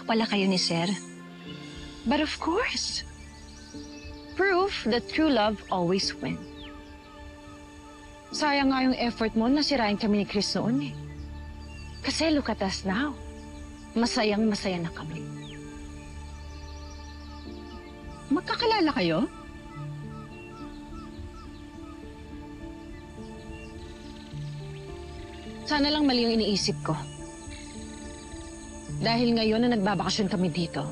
pala kayo ni Sir. But of course, proof that true love always wins. Sayang nga yung effort mo na sirain kami ni Chris noon eh. Kasi look at us now. Masayang-masaya na kami. Magkakalala kayo? Sana lang mali yung iniisip ko. Dahil ngayon na nagbabakasyon kami dito,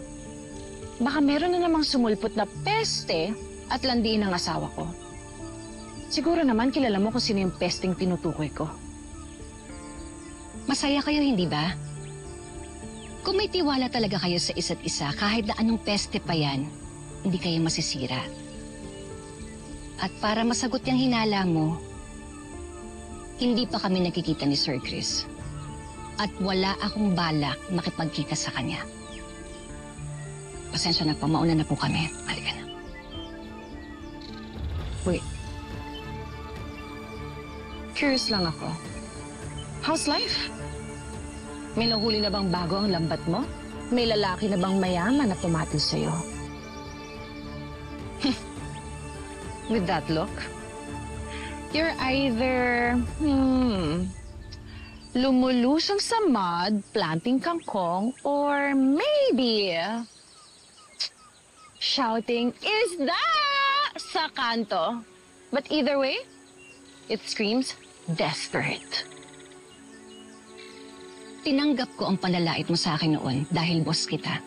baka meron na namang sumulpot na peste at landiin ang asawa ko. Siguro naman kilala mo kung sino yung pesteng tinutukoy ko. Masaya kayo, hindi ba? Kung may tiwala talaga kayo sa isa't isa, kahit na anong peste pa yan, hindi kayo masisira. At para masagot yung hinala mo, hindi pa kami nakikita ni Sir Chris. At wala akong balak makipagkita sa kanya. Pasensya na po, mauna na po kami. Halika na. Wait. Curious lang ako. How's life? May nahuli na bang bago ang lambat mo? May lalaki na bang mayaman na tumatil sa'yo? With that look, you're either, lumulusong sa mud, planting kangkong, or maybe shouting, "Isda!" sa kanto. But either way, it screams desperate. Tinanggap ko ang panlalait mo sa akin noon dahil boss kita.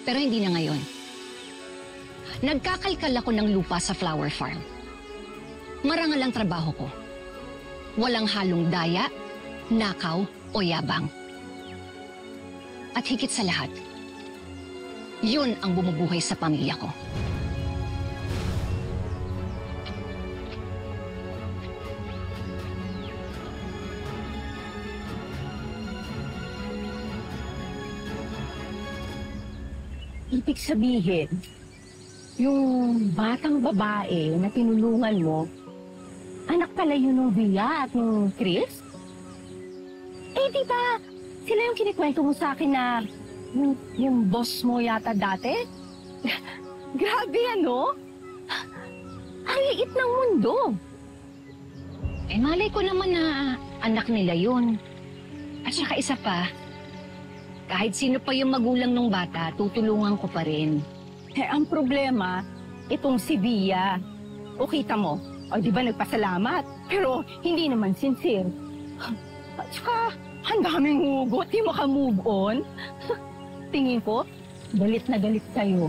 Pero hindi na ngayon. Nagkakalkal ako ng lupa sa flower farm. Marangal ang trabaho ko. Walang halong daya, nakaw o yabang. At higit sa lahat, yun ang bumubuhay sa pamilya ko. Ibig sabihin, yung batang babae na tinulungan mo, anak pala yun ng Villa at ng Chris? Eh, di ba sila yung kinikwento mo sa akin na yung boss mo yata dati? Grabe, ano? Ang liit ng mundo. Eh, malay ko naman na anak nila yun. At saka isa pa, kahit sino pa yung magulang ng bata, tutulungan ko pa rin. Eh, ang problema, itong si Villa. O kita mo, o di ba nagpasalamat? Pero hindi naman sincere. At saka, ang daming hugot, di maka-move on. Tingin ko, galit na galit sa'yo.